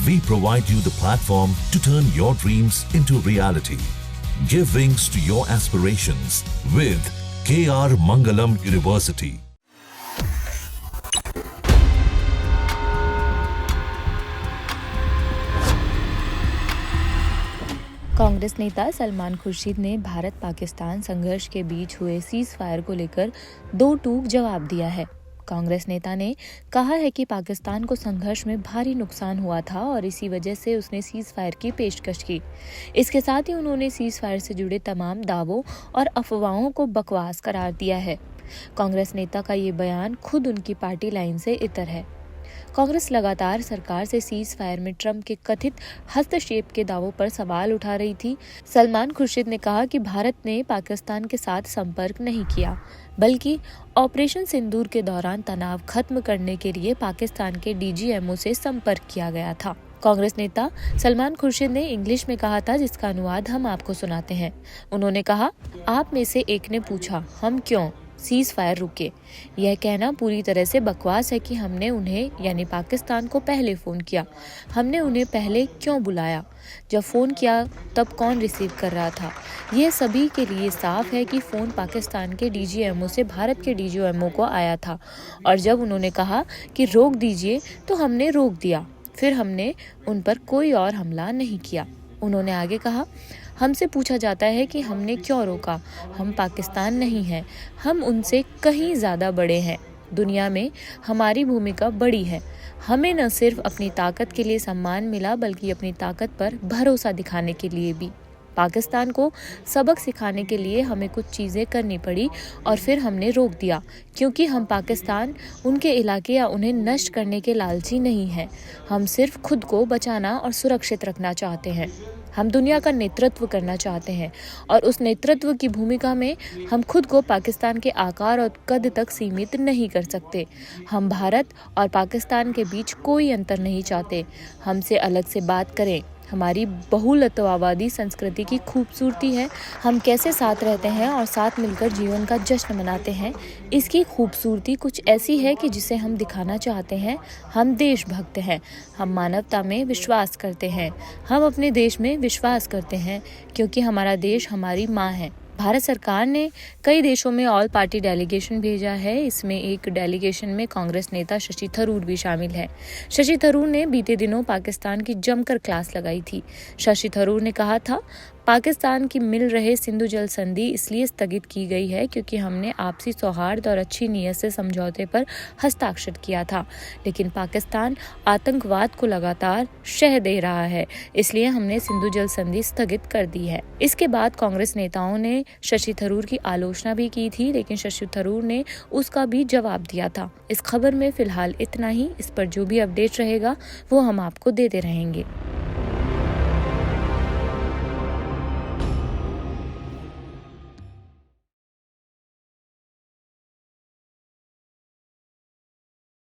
We provide you the platform to turn your dreams into reality. Give wings to your aspirations with KR Mangalam University. Congress नेता सलमान खुर्शीद ने भारत पाकिस्तान संघर्ष के बीच हुए cease fire को लेकर दो टूक जवाब दिया है। कांग्रेस नेता ने कहा है कि पाकिस्तान को संघर्ष में भारी नुकसान हुआ था और इसी वजह से उसने सीज फायर की पेशकश की। इसके साथ ही उन्होंने सीज फायर से जुड़े तमाम दावों और अफवाहों को बकवास करार दिया है। कांग्रेस नेता का ये बयान खुद उनकी पार्टी लाइन से इतर है। कांग्रेस लगातार सरकार से सीज फायर में ट्रंप के कथित हस्तक्षेप के दावों पर सवाल उठा रही थी। सलमान खुर्शीद ने कहा कि भारत ने पाकिस्तान के साथ संपर्क नहीं किया, बल्कि ऑपरेशन सिंदूर के दौरान तनाव खत्म करने के लिए पाकिस्तान के डीजीएमओ से संपर्क किया गया था। कांग्रेस नेता सलमान खुर्शीद ने इंग्लिश में कहा था, जिसका अनुवाद हम आपको सुनाते हैं। उन्होंने कहा, आप में से एक ने पूछा, हम क्यों सीज फायर रुके। यह कहना पूरी तरह से बकवास है कि हमने उन्हें यानी पाकिस्तान को पहले फ़ोन किया। हमने उन्हें पहले क्यों बुलाया? जब फ़ोन किया तब कौन रिसीव कर रहा था? यह सभी के लिए साफ है कि फ़ोन पाकिस्तान के डीजीएमओ से भारत के डीजीएमओ को आया था और जब उन्होंने कहा कि रोक दीजिए तो हमने रोक दिया। फिर हमने उन पर कोई और हमला नहीं किया। उन्होंने आगे कहा, हमसे पूछा जाता है कि हमने क्यों रोका। हम पाकिस्तान नहीं हैं, हम उनसे कहीं ज़्यादा बड़े हैं। दुनिया में हमारी भूमिका बड़ी है। हमें न सिर्फ अपनी ताकत के लिए सम्मान मिला, बल्कि अपनी ताकत पर भरोसा दिखाने के लिए भी। पाकिस्तान को सबक सिखाने के लिए हमें कुछ चीज़ें करनी पड़ी और फिर हमने रोक दिया, क्योंकि हम पाकिस्तान, उनके इलाके या उन्हें नष्ट करने के लालची नहीं हैं। हम सिर्फ खुद को बचाना और सुरक्षित रखना चाहते हैं। हम दुनिया का नेतृत्व करना चाहते हैं और उस नेतृत्व की भूमिका में हम खुद को पाकिस्तान के आकार और कद तक सीमित नहीं कर सकते। हम भारत और पाकिस्तान के बीच कोई अंतर नहीं चाहते। हमसे अलग से बात करें। हमारी बहुलत्ववादी संस्कृति की खूबसूरती है। हम कैसे साथ रहते हैं और साथ मिलकर जीवन का जश्न मनाते हैं। इसकी खूबसूरती कुछ ऐसी है कि जिसे हम दिखाना चाहते हैं। हम देशभक्त हैं। हम मानवता में विश्वास करते हैं। हम अपने देश में विश्वास करते हैं क्योंकि हमारा देश हमारी माँ है। भारत सरकार ने कई देशों में ऑल पार्टी डेलीगेशन भेजा है। इसमें एक डेलीगेशन में कांग्रेस नेता शशि थरूर भी शामिल है। शशि थरूर ने बीते दिनों पाकिस्तान की जमकर क्लास लगाई थी। शशि थरूर ने कहा था, पाकिस्तान की मिल रहे सिंधु जल संधि इसलिए स्थगित की गई है क्योंकि हमने आपसी सौहार्द और अच्छी नीयत से समझौते पर हस्ताक्षर किया था, लेकिन पाकिस्तान आतंकवाद को लगातार शह दे रहा है, इसलिए हमने सिंधु जल संधि स्थगित कर दी है। इसके बाद कांग्रेस नेताओं ने शशि थरूर की आलोचना भी की थी, लेकिन शशि थरूर ने उसका भी जवाब दिया था। इस खबर में फिलहाल इतना ही। इस पर जो भी अपडेट रहेगा वो हम आपको देते रहेंगे।